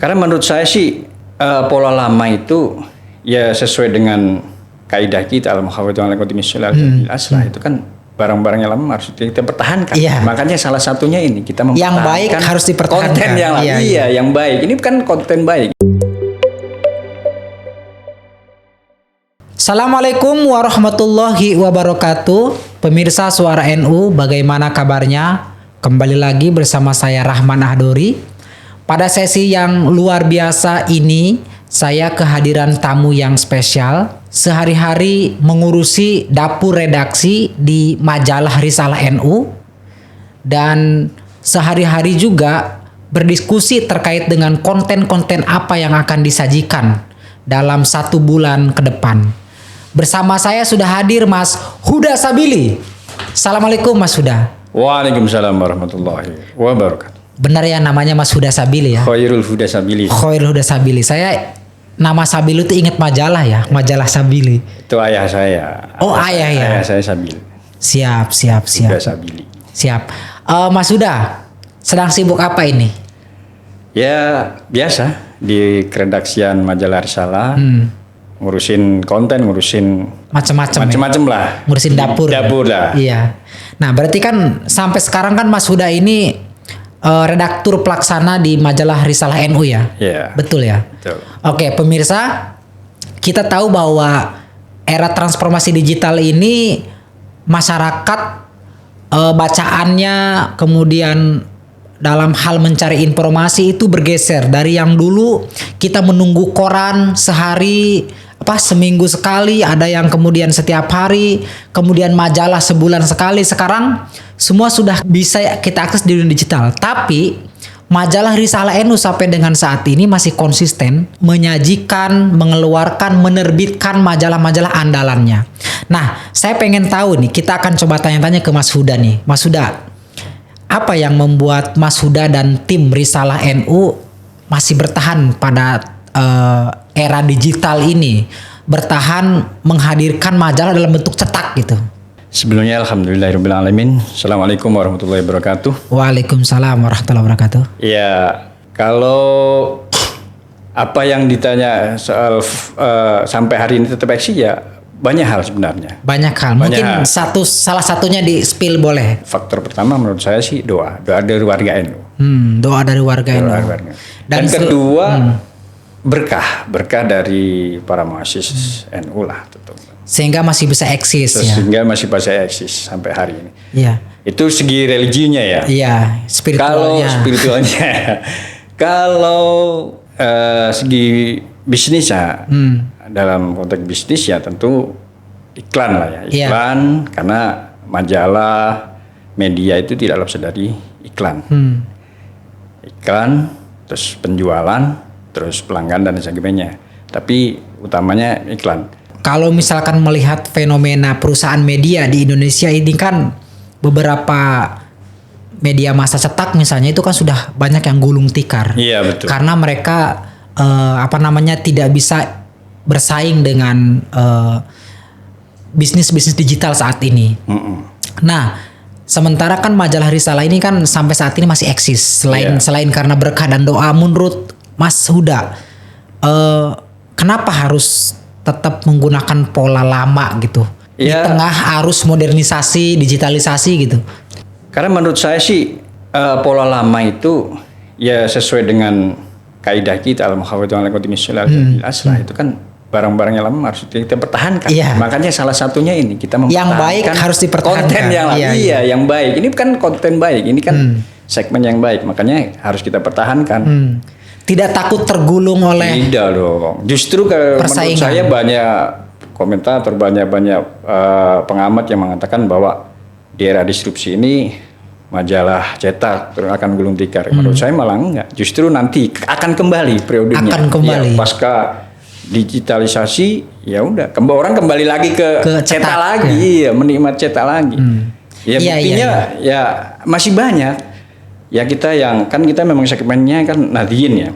Karena menurut saya sih pola lama itu ya sesuai dengan kaidah kita itu kan barang-barang yang lama harus kita pertahankan. Iya. Makanya salah satunya ini kita Yang mempertahankan baik harus dipertahankan. konten yang lama. Iya, yang baik. Ini kan konten baik. Assalamualaikum warahmatullahi wabarakatuh. Pemirsa Suara NU, bagaimana kabarnya? Kembali lagi bersama saya Rahman Ahdori. Pada sesi yang luar biasa ini, saya kehadiran tamu yang spesial. Sehari-hari mengurusi dapur redaksi di majalah Risalah NU. Dan sehari-hari juga berdiskusi terkait dengan konten-konten apa yang akan disajikan dalam 1 bulan ke depan. Bersama saya sudah hadir Mas Huda Sabili. Assalamualaikum Mas Huda. Waalaikumsalam warahmatullahi wabarakatuh. Benar ya namanya Mas Huda Sabili ya? Khairul Huda Sabili. Khairul Huda Sabili. Saya nama Sabili itu ingat majalah ya, majalah Sabili. Itu ayah saya. Oh, ayah ya. Ayah saya Sabili. Siap. Huda Sabili. Siap. Mas Huda, sedang sibuk apa ini? Ya biasa di keredaksian majalah Risalah. Ngurusin konten, ngurusin macam-macam lah. Ngurusin dapur. Dapur lah. Iya. Nah, berarti kan sampai sekarang kan Mas Huda ini redaktur pelaksana di majalah Risalah NU ya? Iya. Betul ya? Betul. Oke, pemirsa, kita tahu bahwa era transformasi digital ini masyarakat bacaannya kemudian dalam hal mencari informasi itu bergeser dari yang dulu kita menunggu koran seminggu sekali, ada yang kemudian setiap hari, kemudian majalah sebulan sekali. Sekarang semua sudah bisa kita akses di dunia digital. Tapi majalah Risalah NU sampai dengan saat ini masih konsisten menyajikan, mengeluarkan, menerbitkan majalah-majalah andalannya. Nah, saya pengen tahu nih, kita akan coba tanya-tanya ke Mas Huda nih. Mas Huda, apa yang membuat Mas Huda dan tim Risalah NU masih bertahan pada era digital ini, bertahan menghadirkan majalah dalam bentuk cetak gitu? Sebelumnya alhamdulillahirrahmanirrahim. Assalamualaikum warahmatullahi wabarakatuh. Waalaikumsalam warahmatullahi wabarakatuh. Ya, kalau apa yang ditanya soal sampai hari ini tetap eksis ya banyak hal sebenarnya. Banyak hal. Mungkin salah satunya di spill boleh. Faktor pertama menurut saya sih doa dari warga NU. Doa dari warga NU. Dan kedua berkah dari para mahasiswa NU lah tentu. Sehingga masih bisa eksis ya. Sehingga masih bisa eksis sampai hari ini. Iya. Itu segi religinya ya. Iya, spiritualnya. Kalau spiritualnya. Kalau segi bisnisnya, dalam konteks bisnis ya tentu iklan lah ya. Iklan karena majalah, media itu tidak lepas dari iklan. Iklan, terus penjualan, terus pelanggan dan sebagainya. Tapi utamanya iklan. Kalau misalkan melihat fenomena perusahaan media di Indonesia ini kan beberapa media massa cetak misalnya itu kan sudah banyak yang gulung tikar. Iya betul. Karena mereka tidak bisa bersaing dengan bisnis-bisnis digital saat ini. Nah, sementara kan majalah Risalah ini kan sampai saat ini masih eksis. Selain karena berkah dan doa, menurut Mas Huda, kenapa harus tetap menggunakan pola lama gitu di tengah arus modernisasi, digitalisasi gitu? Karena menurut saya sih pola lama itu ya sesuai dengan kaidah kita itu kan barang-barang yang lama harus kita pertahankan. Iya. Makanya salah satunya ini kita mempertahankan yang baik harus dipertahankan. Konten yang lama. Iya, yang baik. Ini kan konten baik. Ini kan segmen yang baik. Makanya harus kita pertahankan. Tidak takut tergulung oleh. Tidak dong. Justru menurut saya banyak komentator, banyak pengamat yang mengatakan bahwa di era disrupsi ini majalah cetak akan gulung tikar. Menurut saya malah enggak. Justru nanti akan kembali periodenya. Akan kembali. Ya, pasca digitalisasi ya udah orang kembali lagi ke cetak lagi, menikmat cetak lagi. Ya buktinya ya masih banyak. Ya kita memang segmennya kan Nadiyin ya.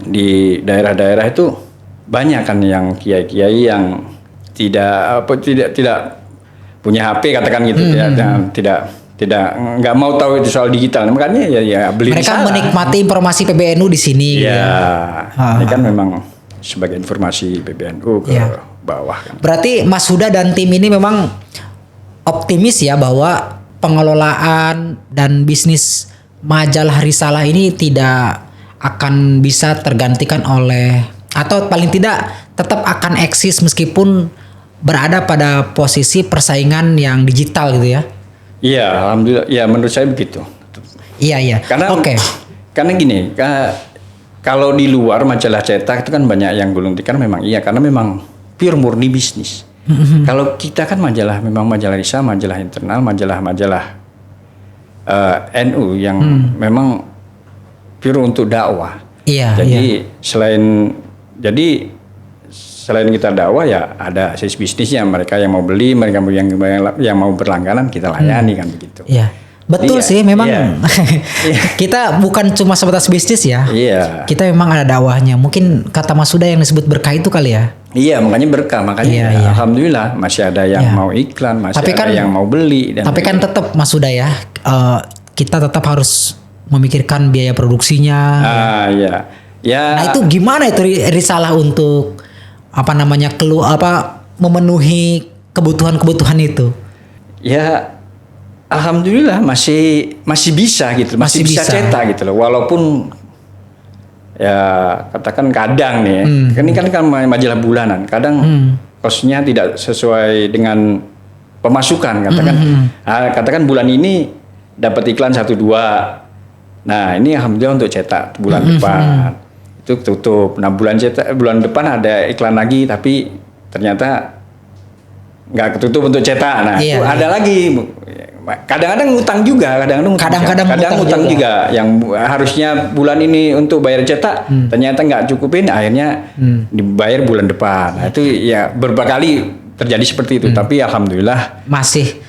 Di daerah-daerah itu banyak kan yang kiai-kiai yang tidak punya HP katakan gitu, tidak nggak mau tahu itu soal digital, makanya ya beli mereka menikmati informasi PBNU di sini. Ya, ini kan memang sebagai informasi PBNU ke bawah kan. Berarti Mas Huda dan tim ini memang optimis ya bahwa pengelolaan dan bisnis majalah Risalah ini tidak akan bisa tergantikan oleh, atau paling tidak tetap akan eksis meskipun berada pada posisi persaingan yang digital gitu ya. Iya, alhamdulillah. Ya menurut saya begitu. Iya. Karena gini, kalau di luar majalah cetak itu kan banyak yang gulung tikar, memang iya karena memang pure murni bisnis. Kalau kita kan memang majalah Risalah, majalah internal, majalah NU yang memang pure untuk dakwah. Iya. Selain kita dakwah ya ada sisi bisnisnya, mereka yang mau beli, mereka yang mau berlangganan kita layani kan begitu. Iya. Betul sih memang kita bukan cuma sebatas bisnis ya. Iya. Kita memang ada dakwahnya. Mungkin kata Mas Huda yang disebut berkah itu kali ya. Iya, makanya berkah. Makanya alhamdulillah masih ada yang mau iklan, masih ada yang mau beli tapi kan tetap Mas Huda ya, kita tetap harus memikirkan biaya produksinya. Iya. Ya. Nah, itu gimana itu Risalah untuk memenuhi kebutuhan itu? Ya alhamdulillah masih bisa gitu, masih bisa cetak gitu loh, walaupun ya katakan kadang nih, ini kan majalah bulanan, kadang kosnya tidak sesuai dengan pemasukan, katakan bulan ini dapat iklan 1-2, nah ini alhamdulillah untuk cetak bulan depan itu tutup, nah bulan depan ada iklan lagi tapi ternyata nggak ketutup untuk cetak, nah itu ada lagi. Kadang-kadang ngutang juga, kadang-kadang ngutang juga yang harusnya bulan ini untuk bayar cetak ternyata nggak cukupin, akhirnya dibayar bulan depan. Nah, itu ya beberapa kali terjadi seperti itu, tapi alhamdulillah masih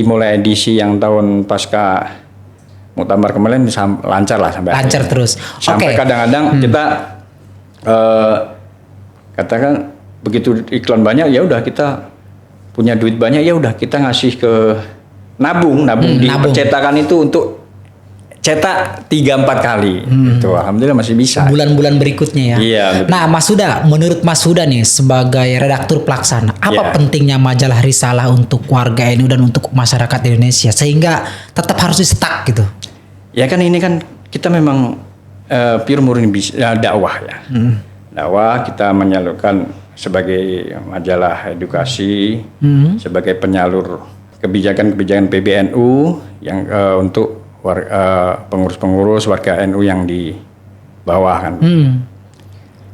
mulai edisi yang tahun pasca Muktamar kemarin lancar lah sampai lancar akhirnya. Terus sampai kadang-kadang kita katakan begitu iklan banyak, ya udah kita punya duit banyak, ya udah kita ngasih ke nabung di percetakan itu untuk cetak 3-4 kali. Itu alhamdulillah masih bisa. Bulan-bulan berikutnya ya. Iya, betul. Nah, Mas Huda, menurut Mas Huda nih sebagai redaktur pelaksana, apa pentingnya majalah Risalah untuk warga NU dan untuk masyarakat Indonesia sehingga tetap harus disetak gitu? Ya kan ini kan kita memang pure murni dakwah ya. Dakwah kita menyalurkan sebagai majalah edukasi, sebagai penyalur kebijakan-kebijakan PBNU yang untuk pengurus-pengurus warga NU yang di bawah kan.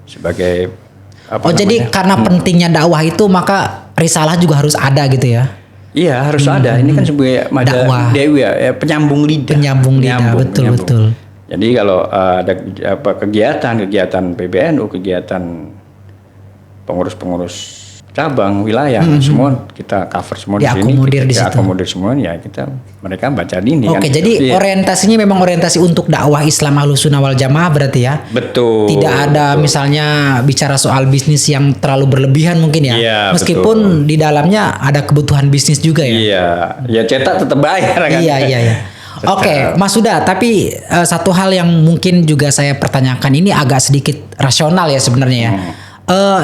Sebagai jadi karena pentingnya dakwah itu maka Risalah juga harus ada gitu ya. Iya, harus ada. Ini kan sebagai majalah dewi ya, penyambung lidah. Betul. Jadi kalau ada kegiatan PBNU, kegiatan pengurus-pengurus cabang wilayah semua kita cover semua di sini, kita akomodir semua ya, mereka baca di ini. Oke, jadi orientasinya memang orientasi untuk dakwah Islam Ahlussunnah wal Jamaah berarti ya. Betul. Tidak ada misalnya bicara soal bisnis yang terlalu berlebihan mungkin ya. Iya, meskipun di dalamnya ada kebutuhan bisnis juga ya. Iya, ya cetak tetap bayar kan. Iya. Oke, Mas Huda, tapi satu hal yang mungkin juga saya pertanyakan, ini agak sedikit rasional ya sebenarnya ya.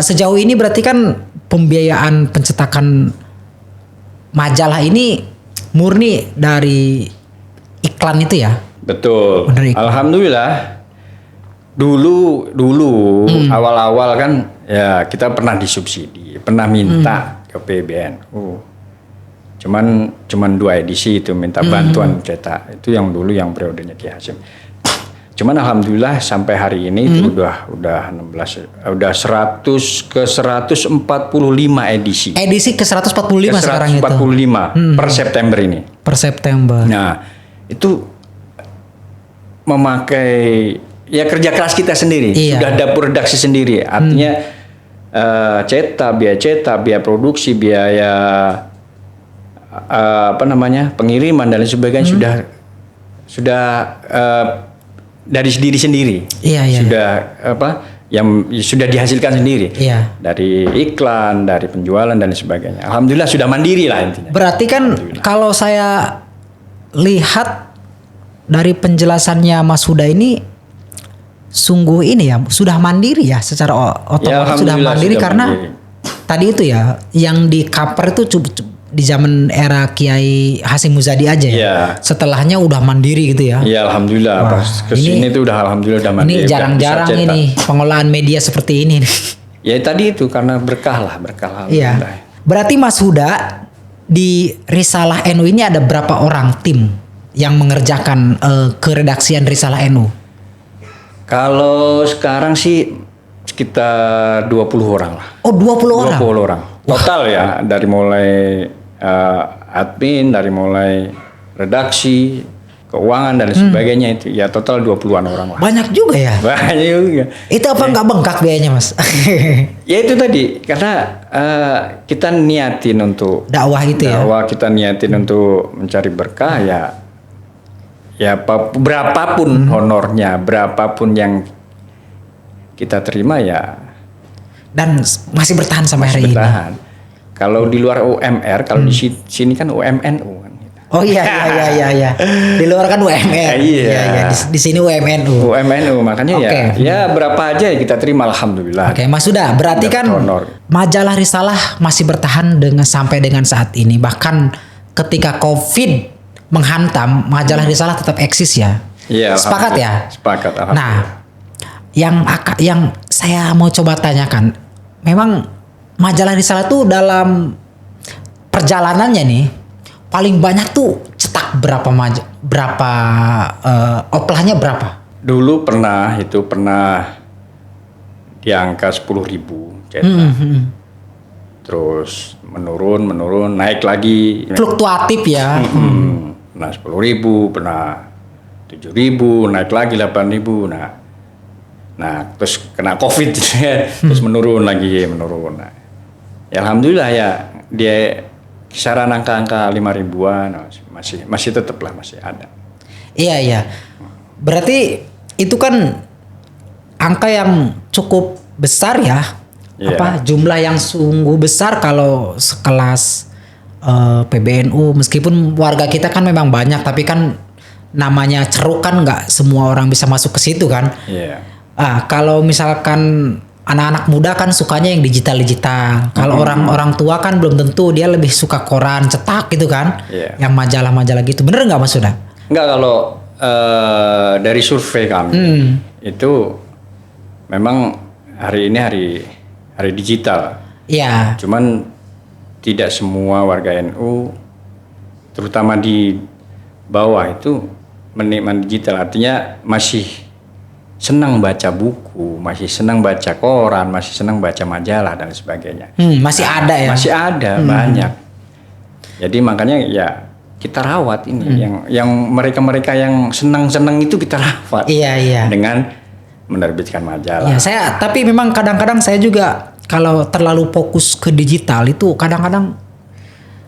Sejauh ini berarti kan pembiayaan pencetakan majalah ini murni dari iklan itu ya? Betul. Alhamdulillah. Dulu awal-awal kan ya kita pernah disubsidi, pernah minta ke PBNU. Cuman 2 edisi itu minta bantuan cetak. Itu yang dulu yang periodenya Ki Hasyim. Cuman alhamdulillah sampai hari ini itu udah 100 ke 145 edisi. Edisi ke 145 sekarang itu. 145 per September ini. Per September. Nah, itu memakai ya kerja keras kita sendiri. Iya. Sudah dapur redaksi sendiri. Artinya biaya produksi, biaya pengiriman dan lain sebagainya sudah dari diri sendiri. Iya. Sudah yang sudah dihasilkan sendiri. Iya. Dari iklan, dari penjualan dan sebagainya. Alhamdulillah sudah mandiri lah intinya. Berarti kan kalau saya lihat dari penjelasannya Mas Huda ini sungguh ini ya sudah mandiri ya secara otomatis sudah mandiri karena tadi itu ya yang di cover itu di zaman era Kiai Hasyim Muzadi aja ya. Setelahnya udah mandiri gitu ya. Iya alhamdulillah. Pas kesini tuh udah alhamdulillah udah mandiri. Ini jarang-jarang ini pengolahan media seperti ini. Ya tadi itu karena berkah lah. Iya. Berarti Mas Huda di Risalah NU ini ada berapa orang tim yang mengerjakan keredaksian Risalah NU? Kalau sekarang sih sekitar 20 orang lah. Oh 20 orang? 20 orang. Total ya dari mulai admin, dari mulai redaksi, keuangan dan sebagainya itu. Ya total 20-an orang lah. Banyak juga ya? Banyak juga. Itu apa nggak bengkak biayanya Mas? Ya itu tadi karena kita niatin untuk dakwah itu ya? Dakwah kita niatin untuk mencari berkah ya berapapun honornya, berapapun yang kita terima ya. Dan masih bertahan sampai hari ini. Kalau di luar UMR, kalau di sini kan UMNU kan. Oh iya. Di luar kan UMR. Iya. Di sini UMNU. UMNU makanya ya berapa aja ya kita terima alhamdulillah. Oke, Mas Huda, berarti kan majalah Risalah masih bertahan sampai dengan saat ini. Bahkan ketika Covid menghantam, majalah Risalah tetap eksis ya. Iya. Sepakat ya? Sepakat. Nah, yang saya mau coba tanyakan, memang majalah Risalah tuh dalam perjalanannya nih paling banyak tuh cetak berapa oplahnya berapa? Dulu pernah di angka 10.000 cetak. Terus menurun, naik lagi. Fluktuatif ya. Nah 10.000, pernah 7.000, naik lagi 8.000. Nah terus kena Covid terus menurun. Nah, ya alhamdulillah ya dia kisaran angka 5.000-an masih tetap lah masih ada. Iya. Berarti itu kan angka yang cukup besar ya. Jumlah yang sungguh besar kalau sekelas PBNU, meskipun warga kita kan memang banyak, tapi kan namanya ceruk kan nggak semua orang bisa masuk ke situ kan. Kalau misalkan anak-anak muda kan sukanya yang digital. Kalau orang tua kan belum tentu, dia lebih suka koran cetak gitu kan. Yang majalah-majalah gitu. Bener nggak Mas Huda? Nggak, kalau dari survei kami itu memang hari ini hari digital. Iya. Cuman tidak semua warga NU, terutama di bawah itu menikmati digital. Artinya masih senang baca buku, masih senang baca koran, masih senang baca majalah dan sebagainya. Masih ada ya? Masih ada banyak. Jadi makanya ya kita rawat ini, yang mereka yang senang itu kita rawat. Iya. Dengan menerbitkan majalah. Iya, tapi memang kadang-kadang saya juga kalau terlalu fokus ke digital itu kadang-kadang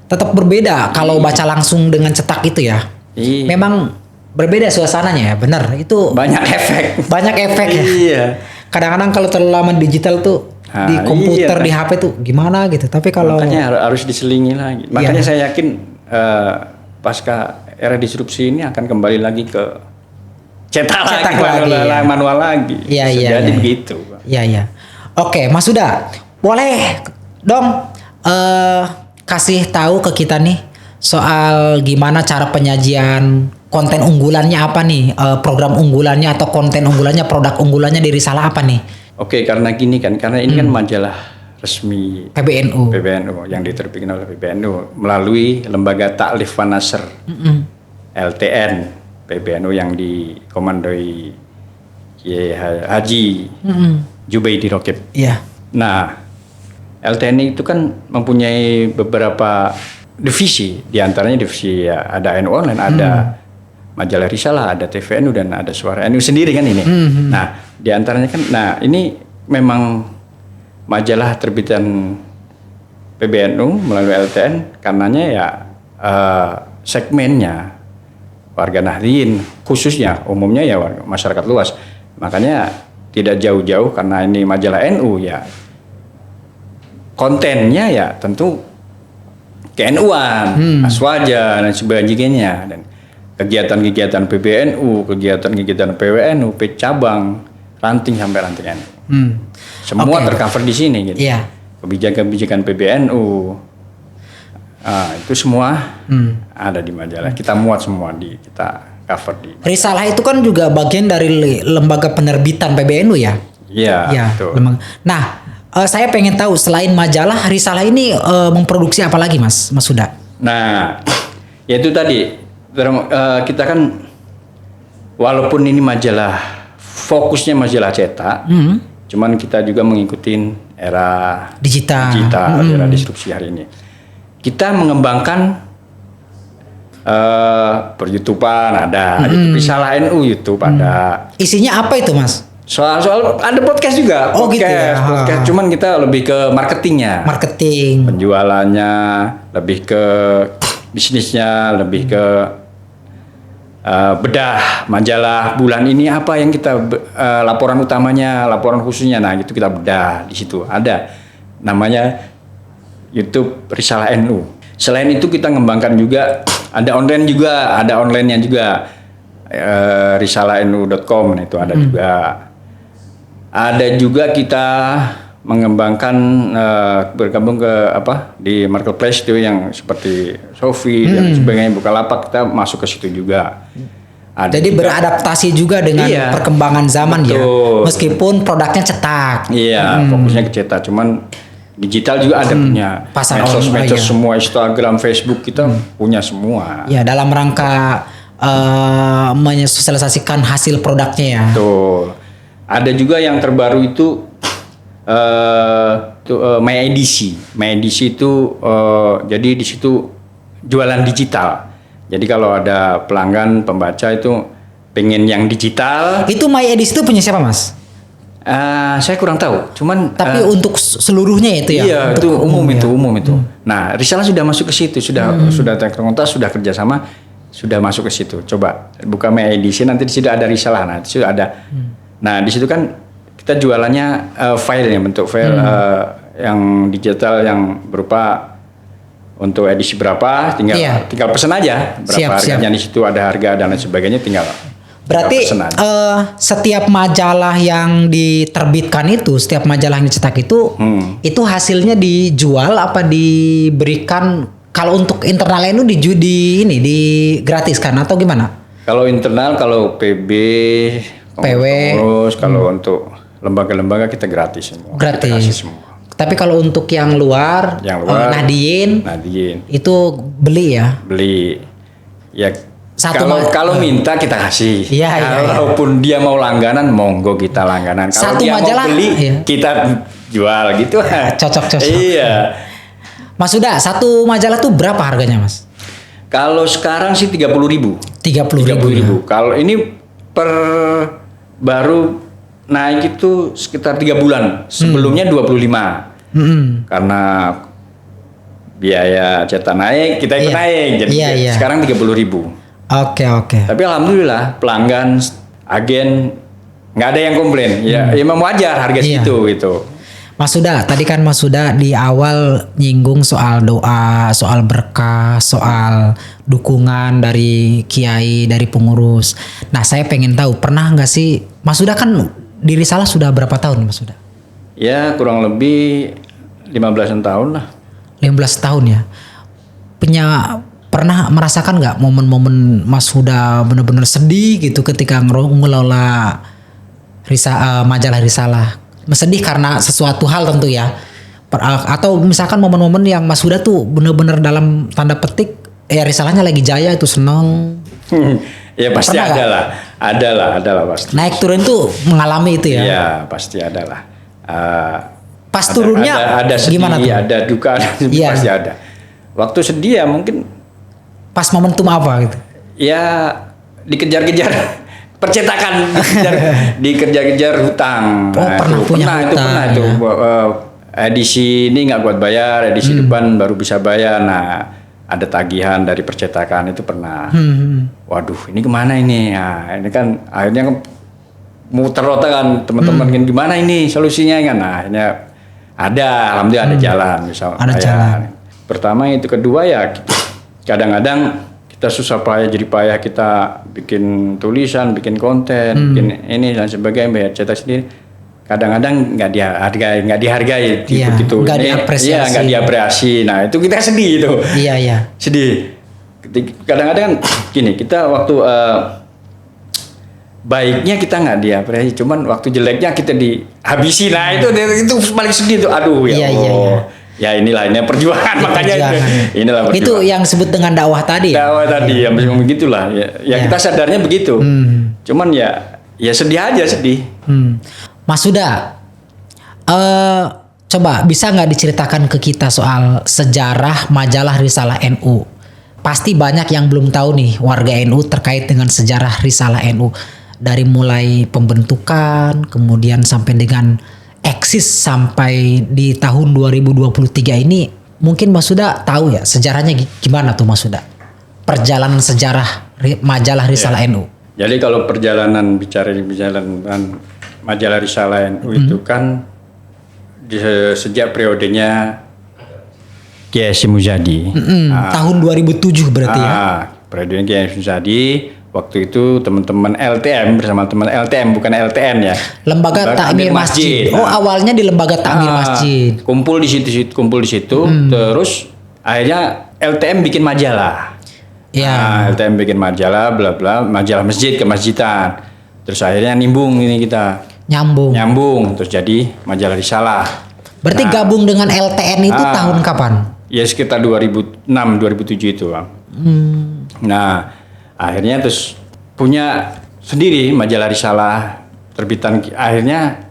tetap berbeda kalau baca langsung dengan cetak itu ya. Memang berbeda suasananya ya, benar. Itu banyak efek ya. Iya. Kadang-kadang kalau terlalu lama digital tuh di komputer, di HP tuh gimana gitu. Tapi kalau makanya harus diselingi lagi. Makanya saya yakin pasca era disrupsi ini akan kembali lagi ke cetak lagi, manual lagi. Iya. Jadi begitu. Iya. Oke, Mas Huda, boleh dong kasih tahu ke kita nih soal gimana cara penyajian konten unggulannya apa nih, program unggulannya atau konten unggulannya, produk unggulannya di Risalah apa nih? Oke, karena ini kan majalah resmi PBNU yang diterbitkan oleh PBNU melalui Lembaga Ta'lif wa Nasr LTN PBNU yang dikomandoi Kiai Haji Jubaidi Rokib. Iya. Nah, LTN itu kan mempunyai beberapa divisi, diantaranya divisi ya, ada NU Online, ada Majalah Risalah, ada TVNU dan ada Suara NU sendiri kan ini. Nah, diantaranya kan, ini memang majalah terbitan PBNU melalui LTN, karenanya ya segmennya warga Nahdien khususnya, umumnya ya warga masyarakat luas. Makanya tidak jauh-jauh karena ini majalah NU ya, kontennya ya tentu ke NU-an, aswaja dan sebagainya. Dan kegiatan-kegiatan PBNU, kegiatan-kegiatan PWNU, cabang, ranting sampai ranting NU. Semua tercover di sini gitu. Iya. Kebijakan-kebijakan PBNU, itu semua ada di majalah. Kita muat semua kita cover di. Risalah itu kan juga bagian dari lembaga penerbitan PBNU ya. Iya. Betul. Nah, saya pengen tahu selain majalah, Risalah ini memproduksi apa lagi, Mas Huda? Nah, ya itu tadi kita kan walaupun ini majalah fokusnya majalah cetak, cuman kita juga mengikuti era digital, era disrupsi hari ini. Kita mengembangkan per-YouTubean ada, YouTube Risalah NU YouTube ada. Isinya apa itu, Mas? Soal ada podcast juga. Oh gitu ya. Podcast. Cuman kita lebih ke marketingnya. Marketing. Penjualannya, lebih ke bisnisnya, lebih ke bedah majalah bulan ini apa yang kita laporan utamanya, laporan khususnya. Nah, itu kita bedah di situ. Ada namanya YouTube Risalah NU. Selain itu kita ngembangkan juga ada online-nya juga. risalahnu.com itu ada juga. Ada juga kita mengembangkan bergabung ke di marketplace itu yang seperti Shopee dan sebagainya, Bukalapak, kita masuk ke situ juga. Jadi beradaptasi juga dengan perkembangan zaman. Betul. Ya. Meskipun produknya cetak. Iya, fokusnya ke cetak, cuman digital juga ada punya. Medsos semua, Instagram, Facebook kita punya semua. Ya, dalam rangka menyosialisasikan hasil produknya ya. Betul. Ada juga yang terbaru itu My Edisi. My Edisi itu jadi di situ jualan digital. Jadi kalau ada pelanggan pembaca itu pengen yang digital. Itu My Edisi itu punya siapa, Mas? Saya kurang tahu. Cuman tapi untuk seluruhnya itu ya. Iya, itu umum itu. Nah, Risalah sudah masuk ke situ, sudah terkontak, sudah kerjasama, sudah masuk ke situ. Coba buka My Edisi, nanti di situ ada Risalah. Nah, di situ ada. Nah, di situ kan kita jualannya filenya, bentuk file yang digital yang berupa untuk edisi berapa, tinggal pesan aja berapa harganya. Di situ ada harga dan lain sebagainya, tinggal. Berarti setiap majalah yang diterbitkan itu, setiap majalah yang dicetak itu hasilnya dijual apa diberikan? Kalau untuk internal NU digratiskan atau gimana? Kalau internal, kalau PB, pengurus, kalau untuk lembaga-lembaga kita gratis semua. Gratis semua. Tapi kalau untuk yang luar Nahdien itu beli ya? Beli. Ya. Kalau minta kita kasih. Kalaupun dia mau langganan, monggo kita langganan. Kalau dia majalah, mau beli, kita jual gitu. Cocok. Iya. Mas Huda, satu majalah tuh berapa harganya, Mas? Kalau sekarang sih 30.000. 30.000. Kalau ini baru naik itu sekitar 3 bulan. Sebelumnya 25. Karena biaya cetak naik, kita ikut naik. Jadi sekarang 30.000. Oke. Tapi alhamdulillah pelanggan, agen nggak ada yang komplain. Ya memang wajar harga segitu gitu. Mas Huda, tadi kan Mas Huda di awal nyinggung soal doa, soal berkah, soal dukungan dari kiai, dari pengurus. Nah, saya pengen tahu, pernah nggak sih Mas Huda kan di Risalah sudah berapa tahun, Mas Huda? Ya kurang lebih 15 tahun lah. 15 tahun ya. Pernah merasakan nggak momen-momen Mas Huda benar-benar sedih gitu ketika ngelola majalah Risalah? Sedih karena sesuatu hal tentu ya. Atau misalkan momen-momen yang Mas Huda tuh benar-benar dalam tanda petik Risalahnya lagi jaya itu senang. Ya pasti ada lah pasti. Naik turun tuh mengalami itu ya? Iya pasti ada lah. Pas turunnya ada sedih, gimana tuh? Ada duka, pasti ada. Waktu sedih ya mungkin. Pas momentum apa gitu? Ya dikejar-kejar percetakan, dikejar-kejar hutang. Pernah itu. Edisi ini nggak buat bayar, edisi depan baru bisa bayar. Nah, ada tagihan dari percetakan itu pernah. Waduh, ini kemana ini? Nah, ini kan akhirnya muter otak kan teman-teman kan gimana ini solusinya kan? Nah, akhirnya alhamdulillah ada jalan. Ada jalan. Pertama itu, kedua ya kadang-kadang kita susah payah jadi payah kita bikin tulisan, bikin konten, bikin ini dan sebagainya, bayar cetak sendiri. Kadang-kadang nggak dihargai gitu. Nggak diapresiasi. Iya, nggak diapresiasi. Nah itu kita sedih itu. Iya. Sedih. Kadang-kadang kan gini, kita waktu baiknya kita nggak diapresiasi, cuman waktu jeleknya kita dihabisi. Nah itu paling sedih tuh. Aduh ya Allah. Iya. Ya inilah ini perjuangan makanya inilah perjuangan. Itu yang disebut dengan dakwah tadi. Dakwah tadi ya begitulah ya kita sadarnya begitu. Cuman ya sedih aja sedih. Mas Huda, coba bisa nggak diceritakan ke kita soal sejarah majalah Risalah NU? Pasti banyak yang belum tahu nih warga NU terkait dengan sejarah Risalah NU, dari mulai pembentukan kemudian sampai dengan eksis sampai di tahun 2023 ini. Mungkin Mas Huda tahu ya sejarahnya gimana tuh Mas Huda? Perjalanan sejarah majalah Risalah NU. Jadi kalau perjalanan majalah Risalah NU itu kan sejak periodenya Kiai Hasyim Muzadi. Tahun 2007 berarti ya. Periodenya Kiai Hasyim Muzadi. Waktu itu teman-teman LTM bersama teman LTM bukan LTN ya. Lembaga Takmir Masjid. Oh, awalnya di Lembaga Takmir Masjid. Kumpul di situ, terus akhirnya LTM bikin majalah. Ya. LTM bikin majalah, bla bla, majalah masjid kemasjidan. Terus akhirnya nimbung ini kita. Nyambung, terus jadi majalah Risalah. Berarti gabung dengan LTN itu tahun kapan? Ya sekitar 2006, 2007 itu, Bang. Nah, akhirnya terus punya sendiri majalah Risalah terbitan. Akhirnya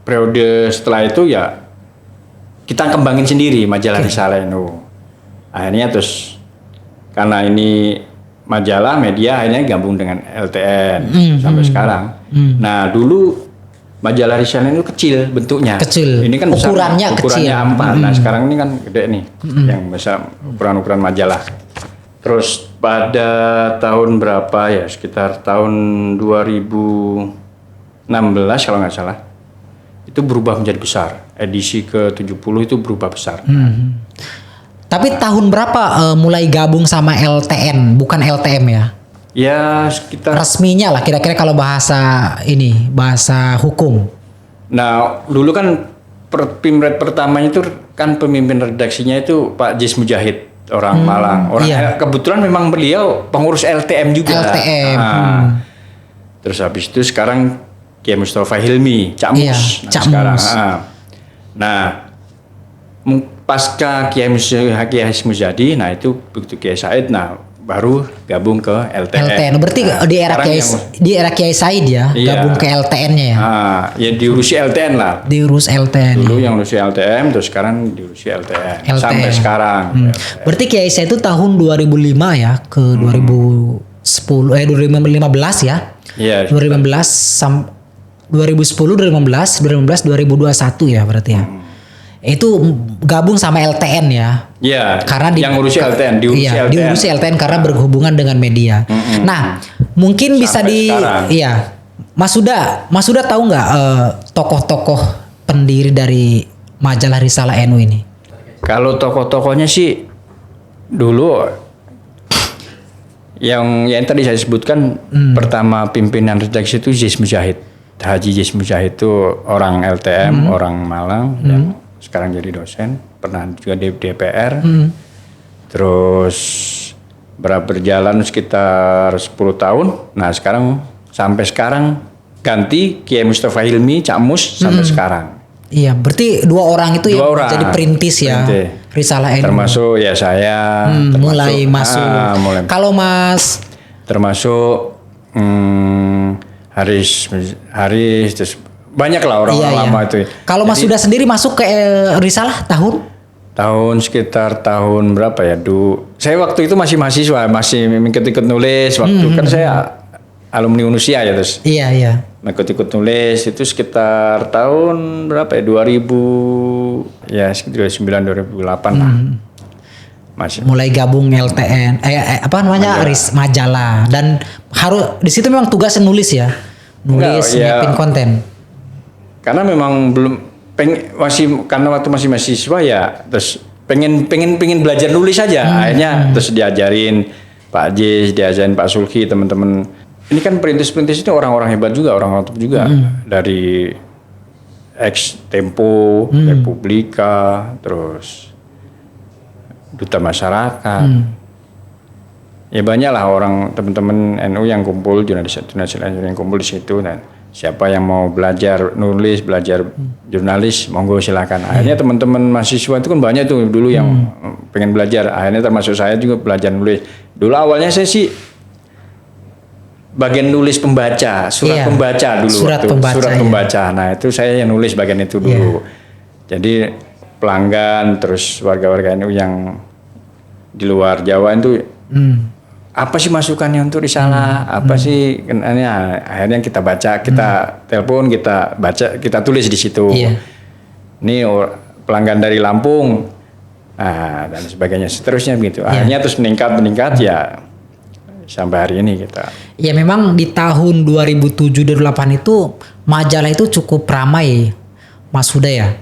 periode setelah itu ya kita kembangin sendiri majalah Risalah NU. Akhirnya terus karena ini majalah media akhirnya gabung dengan LTN sampai sekarang. Nah dulu majalah Risalah NU kecil bentuknya. Ini kan ukurannya kecil. A4. Nah sekarang ini kan gede nih yang besar ukuran majalah. Terus pada tahun berapa ya, sekitar tahun 2016 kalau nggak salah, itu berubah menjadi besar. Edisi ke-70 itu berubah besar. Tapi tahun berapa mulai gabung sama LTN, bukan LTM ya? Ya sekitar. Resminya lah kira-kira kalau bahasa hukum. Nah dulu kan Pimret pertamanya itu kan pemimpin redaksinya itu Pak Jis Mujahid. Orang Malang, kebetulan memang beliau pengurus LTM juga. Terus habis itu sekarang Kiai Mustafa Hilmi, Cak Mus. Sekarang. Nah, pasca Kiai Hasyim Muzadi, nah itu begitu Kiai Said, nah baru gabung ke LTN. Berarti di era Kiai Said ya, gabung ke LTN-nya ya. Ya diurusi LTN lah. Diurus LTN. Dulu yang urusi LTM, terus sekarang diurusi LTN. Sampai sekarang. Berarti Kiai Said itu tahun 2005 ya ke 2015 ya. Iya. 2010, 2015, 2021 ya berarti ya. Itu gabung sama LTN ya. Iya. Karena yang ngurusi LTN, diurusi LTN karena berhubungan dengan media. Nah, mungkin bisa Mas Huda tahu nggak tokoh-tokoh pendiri dari majalah Risalah NU ini? Kalau tokoh-tokohnya sih dulu yang tadi saya sebutkan, pertama pimpinan redaksi itu Jis Mujahid. Haji Jis Mujahid itu orang LTM, orang Malang yang sekarang jadi dosen, pernah juga di DPR. Terus berjalan sekitar 10 tahun. Nah sekarang sampai sekarang ganti Kiai Mustafa Hilmi, Cak Mus sampai sekarang. Iya, berarti dua orang itu yang jadi perintis ya Risalah NU. Termasuk ya saya. Mulai masuk. Kalau Mas termasuk Haris terus banyak lah orang lama itu. Kalau Mas Huda sendiri masuk ke Risalah tahun sekitar tahun berapa ya? Saya waktu itu masih mahasiswa, masih ikut nulis. Waktu kan saya alumni Unusia ya terus. Iya. Ikut nulis itu sekitar tahun berapa ya? 2000 ya sekitar 2009 2008 lah. Masih. Mulai gabung LTN, majalah, dan harus di situ memang tugasnya nulis ya, nyiapin konten. Karena memang karena waktu masih mahasiswa ya, terus pengen belajar nulis aja, akhirnya terus diajarin Pak Jis, diajarin Pak Sulki, teman-teman. Ini kan perintis-perintis itu orang-orang hebat juga, orang-orang top juga. Dari Ex Tempo, Republika, terus Duta Masyarakat. Ya banyak lah orang teman-teman NU yang kumpul, jurnalis yang kumpul di situ. Dan siapa yang mau belajar nulis, belajar jurnalis, monggo silakan. Akhirnya teman-teman mahasiswa itu kan banyak tuh dulu yang pengen belajar. Akhirnya termasuk saya juga belajar nulis. Dulu awalnya saya sih bagian nulis pembaca, surat pembaca dulu. Surat pembaca. Nah itu saya yang nulis bagian itu dulu. Jadi pelanggan, terus warga-warga NU yang di luar Jawa itu apa sih masukannya untuk risalah, apa sih akhirnya kita baca, kita telepon, kita baca, kita tulis di situ. Ini pelanggan dari Lampung, dan sebagainya, seterusnya begitu. Akhirnya terus meningkat ya sampai hari ini kita. Ya memang di tahun 2007-2008 itu majalah itu cukup ramai, Mas Huda ya,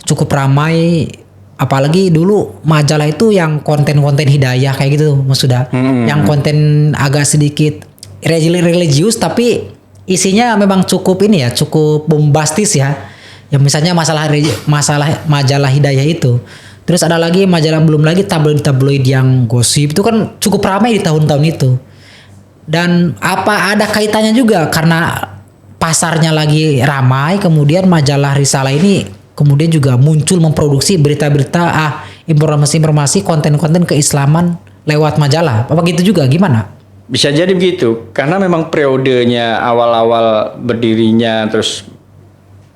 cukup ramai. Apalagi dulu majalah itu yang konten-konten hidayah kayak gitu, Mas Huda. Yang konten agak sedikit religius tapi isinya memang cukup ini ya, cukup bombastis ya. Ya misalnya masalah majalah hidayah itu. Terus ada lagi majalah, belum lagi tabloid-tabloid yang gosip itu kan cukup ramai di tahun-tahun itu. Dan apa ada kaitannya juga karena pasarnya lagi ramai, kemudian majalah Risalah ini kemudian juga muncul memproduksi berita-berita, informasi-informasi, konten-konten keislaman lewat majalah. Apa gitu juga, gimana? Bisa jadi begitu, karena memang periodenya awal-awal berdirinya terus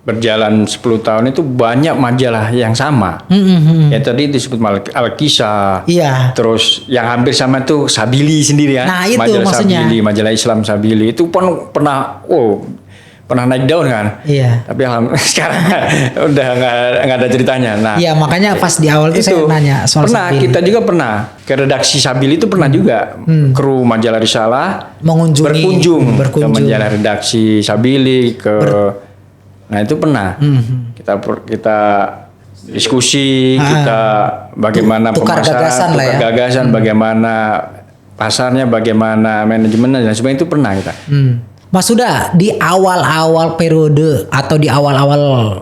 berjalan 10 tahun itu banyak majalah yang sama. Ya tadi disebut Al-Kisah. Terus yang hampir sama itu Sabili sendiri ya. Nah, itu majalah maksudnya. Sabili, majalah Islam Sabili itu pun pernah naik daun kan. Tapi sekarang udah nggak ada ceritanya. Nah, iya makanya pas di awal itu saya nanya soal Sabili. Kita juga pernah ke redaksi Sabili itu pernah juga kru majalah Risalah berkunjung ke majalah redaksi Sabili nah itu pernah kita diskusi, kita bagaimana tukar pemasaran, gagasan, bagaimana pasarnya, bagaimana manajemennya dan sebagainya, itu pernah kita. Mas Huda, di awal-awal periode atau di awal-awal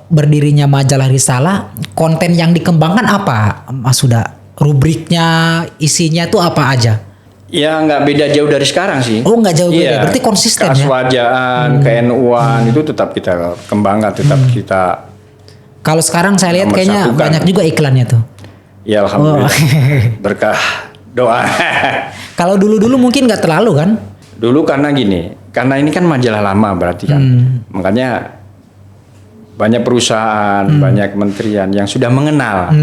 berdirinya majalah Risalah, konten yang dikembangkan apa, Mas Huda? Rubriknya, isinya tuh apa aja? Ya nggak beda jauh dari sekarang sih. Oh nggak jauh beda, berarti konsisten Kaswajaan, ke-NU-an itu tetap kita kembangkan, tetap kita. Kalau sekarang saya lihat kayaknya banyak juga iklannya tuh. Ya alhamdulillah, berkah doa. Kalau dulu-dulu mungkin nggak terlalu kan? Dulu karena ini kan majalah lama berarti kan, makanya banyak perusahaan, banyak kementerian yang sudah mengenal.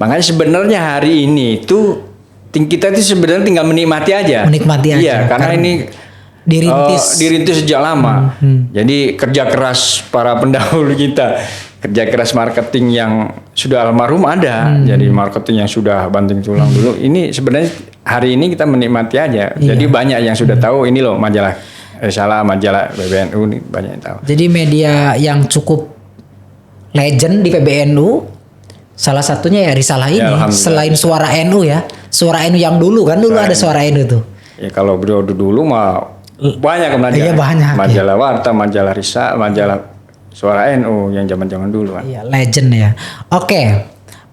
Makanya sebenarnya hari ini itu kita itu sebenarnya tinggal menikmati aja. Iya, karena ini dirintis sejak lama. Jadi kerja keras para pendahulu kita, kerja keras marketing yang sudah almarhum ada. Jadi marketing yang sudah banting tulang dulu. Ini sebenarnya hari ini kita menikmati aja. Jadi banyak yang sudah tahu ini loh majalah Risalah, majalah PBNU ini banyak yang tahu. Jadi media yang cukup legend di PBNU salah satunya ya Risalah ini, selain Suara NU ya. Suara NU yang dulu kan, ada Suara NU tuh. Ya kalau beliau dulu mah banyak majalah. Iya banyak. Majalah Warta, majalah Risalah, majalah Suara NU yang zaman-zaman dulu kan. Iya, legend ya. Oke.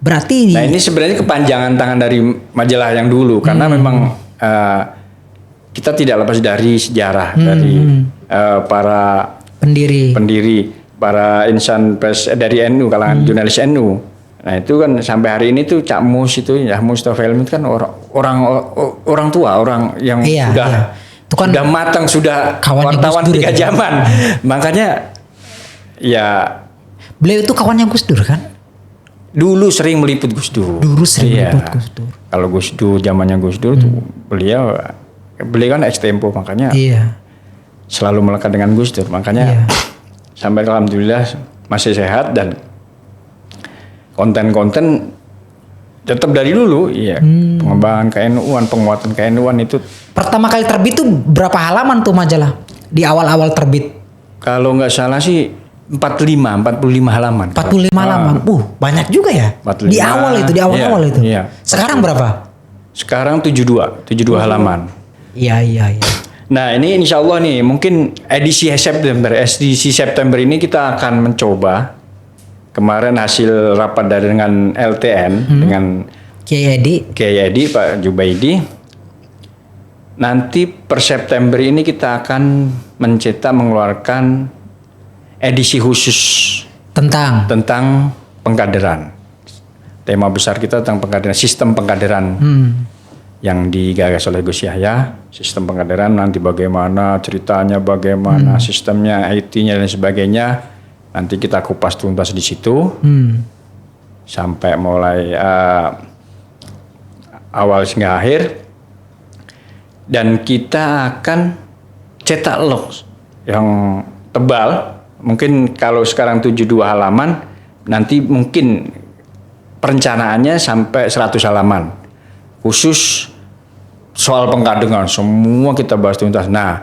Berarti nah ini sebenarnya kepanjangan tangan dari majalah yang dulu karena memang kita tidak lepas dari sejarah dari para pendiri, para insan pers dari NU, kalangan jurnalis NU. Nah itu kan sampai hari ini tuh Cak Mus itu ya, Mustafa Helmi kan orang tua, orang yang sudah matang, sudah wartawan 3 zaman. Makanya ya beliau itu kawannya Gus Dur kan? Dulu sering meliput Gus Dur. Meliput Gus Dur. Kalau Gus Dur zamannya Gus Dur tuh beliau kan ex Tempo, makanya selalu melekat dengan Gus Dur. Makanya sampai alhamdulillah masih sehat dan konten-konten tetap dari dulu, pengembangan KNU-an, penguatan KNU-an itu. Pertama kali terbit tuh berapa halaman tuh majalah di awal-awal terbit? Kalau nggak salah sih 45 halaman. 45 halaman. Banyak juga ya. 45, di awal itu. Sekarang berapa? Sekarang 72 halaman. Iya. Nah ini insya Allah nih mungkin edisi September ini kita akan mencoba. Kemarin hasil rapat dengan LTN dengan Kiai Edi Pak Jubaidi. Nanti per September ini kita akan mengeluarkan edisi khusus tentang pengkaderan. Tema besar kita tentang pengkaderan, sistem pengkaderan yang digagas oleh Gus Yahya. Sistem pengkaderan nanti bagaimana ceritanya, bagaimana sistemnya, IT-nya dan sebagainya. Nanti kita kupas tuntas di situ sampai mulai awal hingga akhir. Dan kita akan cetak log yang tebal. Mungkin kalau sekarang 72 halaman, nanti mungkin perencanaannya sampai 100 halaman. Khusus soal pengkaderan, semua kita bahas tuntas. Nah,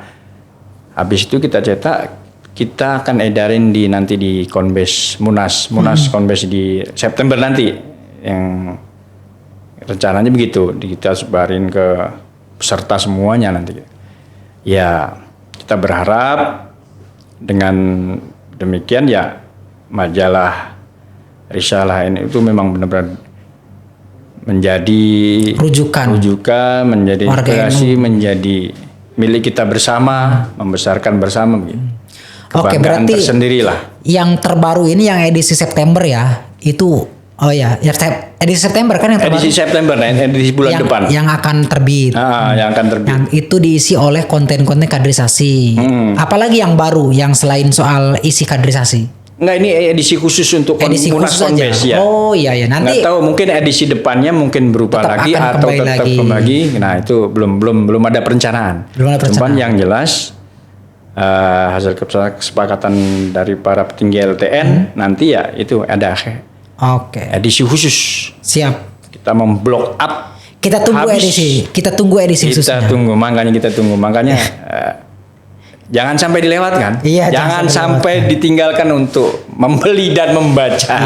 habis itu kita cetak, kita akan edarin nanti di Konbes Munas Konbes di September nanti. Yang rencananya begitu, kita sebarin ke peserta semuanya nanti. Ya, kita berharap dengan demikian ya majalah Risalah ini itu memang benar-benar menjadi rujukan, menjadi inspirasi, menjadi milik kita bersama, membesarkan bersama begitu. Oke, berarti tersendirilah. Yang terbaru ini yang edisi September ya, itu edisi September kan yang terbaru. Edisi September, edisi bulan depan. Yang akan terbit. Yang akan terbit. Yang itu diisi oleh konten-konten kaderisasi. Apalagi yang baru, yang selain soal isi kaderisasi? Enggak, ini edisi khusus untuk Munas Konbes ya. Oh iya nanti. Nggak tahu mungkin edisi depannya mungkin berubah lagi atau tetap kembali lagi. Nah itu belum ada perencanaan. Cuman yang jelas hasil kesepakatan dari para petinggi LTN nanti ya itu ada edisi khusus. Siap. Kita memblock up. Kita tunggu edisi khususnya. Makanya kita tunggu. Makanya jangan sampai dilewatkan. Iya, jangan sampai ditinggalkan untuk membeli dan membaca.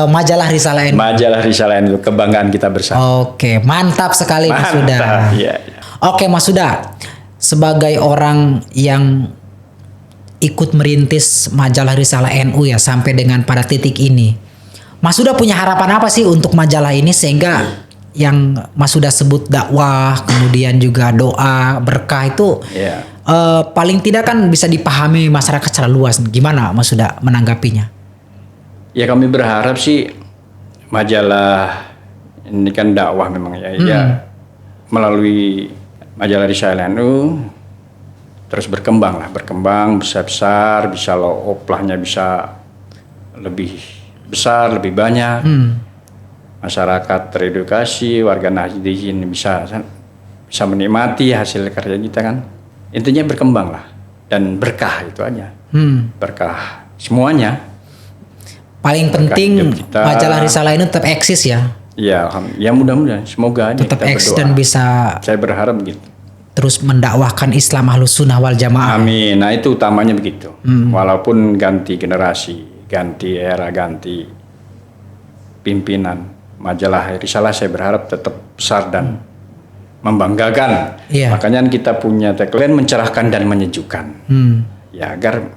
Majalah Risalah NU. Majalah Risalah NU, kebanggaan kita bersama. Oke, mantap sekali Mas Huda. Iya. Oke Mas Huda, sebagai orang yang ikut merintis Majalah Risalah NU ya sampai dengan pada titik ini, Mas Huda punya harapan apa sih untuk majalah ini sehingga yang Mas Huda sebut dakwah, kemudian juga doa, berkah itu paling tidak kan bisa dipahami masyarakat secara luas. Gimana Mas Huda menanggapinya? Ya kami berharap sih majalah ini kan dakwah memang ya melalui Majalah Risalah NU terus berkembang besar-besar, bisa oplahnya bisa lebih besar, lebih banyak. Masyarakat teredukasi, warga Nahdliyin bisa menikmati hasil karya kita kan. Intinya berkembang lah dan berkah itu aja. Berkah semuanya. Paling penting Majalah Risalah ini tetap eksis ya. Ya mudah-mudahan semoga aja tetap eksis dan bisa. Saya berharap begitu. Terus mendakwahkan Islam Ahlus Sunnah wal Jamaah. Amin. Nah itu utamanya begitu. Walaupun ganti generasi, ganti era, ganti pimpinan, Majalah Risalah saya berharap tetap besar dan membanggakan. Makanya kita punya tagline mencerahkan dan menyejukkan. Ya agar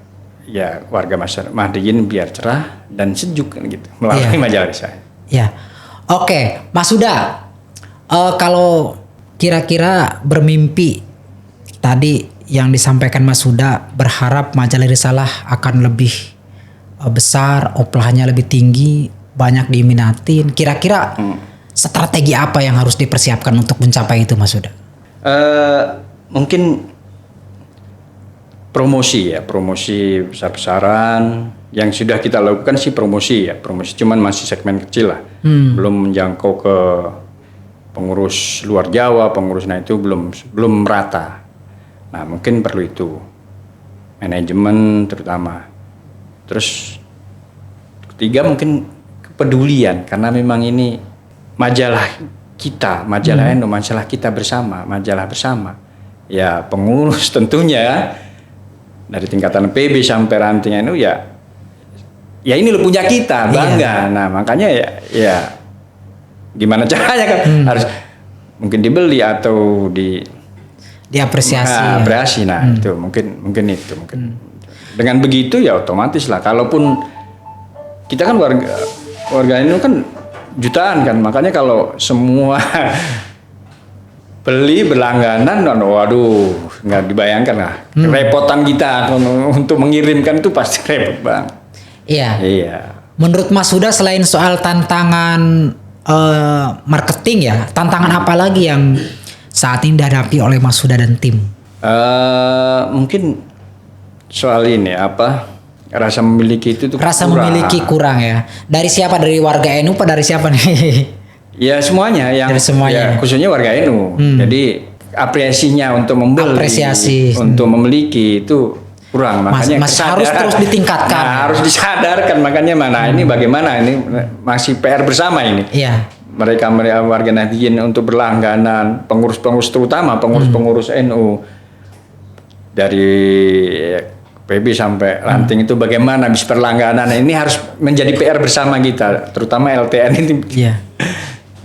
ya warga masyarakat Nahdliyin biar cerah dan sejuk kan gitu melalui Majalah Risalah. Ya. Oke, Mas Huda. Kalau kira-kira bermimpi tadi yang disampaikan Mas Huda berharap Majalah Risalah akan lebih besar, oplahnya lebih tinggi, banyak diminatin. Kira-kira strategi apa yang harus dipersiapkan untuk mencapai itu Mas Huda? Mungkin promosi besar-besaran. Yang sudah kita lakukan sih promosi cuman masih segmen kecil lah. Belum menjangkau ke pengurus luar Jawa, nah itu belum merata. Nah mungkin perlu itu manajemen terutama. Terus ketiga mungkin kepedulian, karena memang ini majalah kita, majalah NU, majalah kita bersama, majalah bersama. Ya pengurus tentunya dari tingkatan PB sampai ranting NU ya ini lo punya kita, bangga. Nah makanya ya gimana caranya kan harus mungkin dibeli atau diapresiasi. Apresiasi. Nah, itu mungkin itu. Dengan begitu ya otomatis lah. Kalaupun kita kan warga ini kan jutaan kan, makanya kalau semua beli berlangganan, waduh, nggak dibayangkan lah. Kerepotan kita untuk mengirimkan itu pasti repot bang. Iya. Menurut Mas Huda selain soal tantangan marketing ya, tantangan apa lagi yang saat ini dihadapi oleh Mas Huda dan tim? Mungkin soal ini rasa memiliki itu tuh rasa kurang. Memiliki kurang ya. Dari siapa? Dari warga NU apa dari siapa nih? Ya semuanya dari semuanya. Ya, khususnya warga NU. Jadi apresiasinya untuk membeli, untuk memiliki itu kurang. Makanya harus terus ditingkatkan. Nah, harus disadarkan makanya ini bagaimana ini masih PR bersama ini. Iya. Mereka warga Nahdliyin untuk berlangganan, pengurus-pengurus terutama pengurus-pengurus NU dari PB sampai ranting itu bagaimana bisa berlangganan. Ini harus menjadi PR bersama kita, terutama LTN ini. Iya.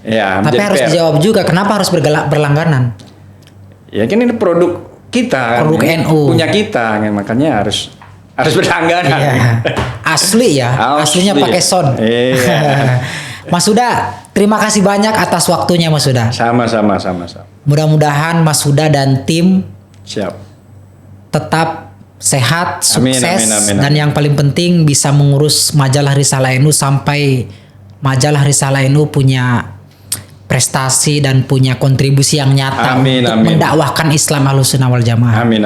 Ya, tapi harus dijawab juga kenapa harus berlangganan. Ya kan ini produk kita, produk NU punya kita, makanya harus berlangganan. Iya. Asli ya, aslinya pakai sound. Iya. Mas Huda, terima kasih banyak atas waktunya Mas Huda. Sama-sama. Mudah-mudahan Mas Huda dan tim tetap sehat, sukses, amin. Dan yang paling penting bisa mengurus majalah Risalah NU sampai majalah Risalah NU punya prestasi dan punya kontribusi yang nyata untuk mendakwahkan Islam Ahlussunnah wal Jamaah. Amin.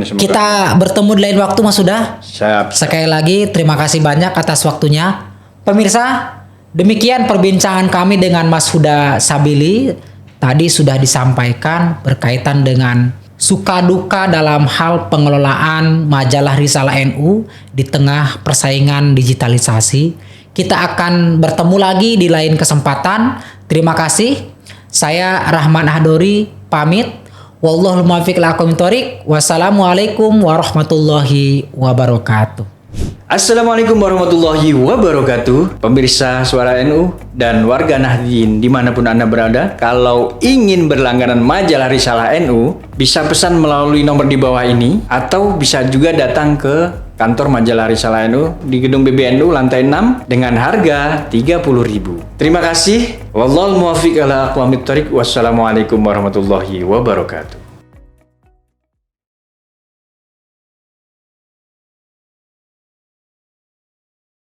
Semoga. Kita bertemu di lain waktu Mas Huda. Siap. Sekali lagi terima kasih banyak atas waktunya. Pemirsa, demikian perbincangan kami dengan Mas Huda Sabili. Tadi sudah disampaikan berkaitan dengan suka duka dalam hal pengelolaan majalah Risalah NU di tengah persaingan digitalisasi. Kita akan bertemu lagi di lain kesempatan. Terima kasih. Saya Rahman Ahdori pamit. Wallahul muwaffiq ila aqwamit thoriq. Wassalamualaikum warahmatullahi wabarakatuh. Assalamualaikum warahmatullahi wabarakatuh. Pemirsa Suara NU dan warga Nahdliyin dimanapun Anda berada, kalau ingin berlangganan majalah Risalah NU, bisa pesan melalui nomor di bawah ini, atau bisa juga datang ke kantor majalah Risalah NU di gedung BBNU lantai 6 dengan harga 30.000. Terima kasih. Wallahul muwaffiq ila aqwamit thoriq. Wassalamualaikum warahmatullahi wabarakatuh.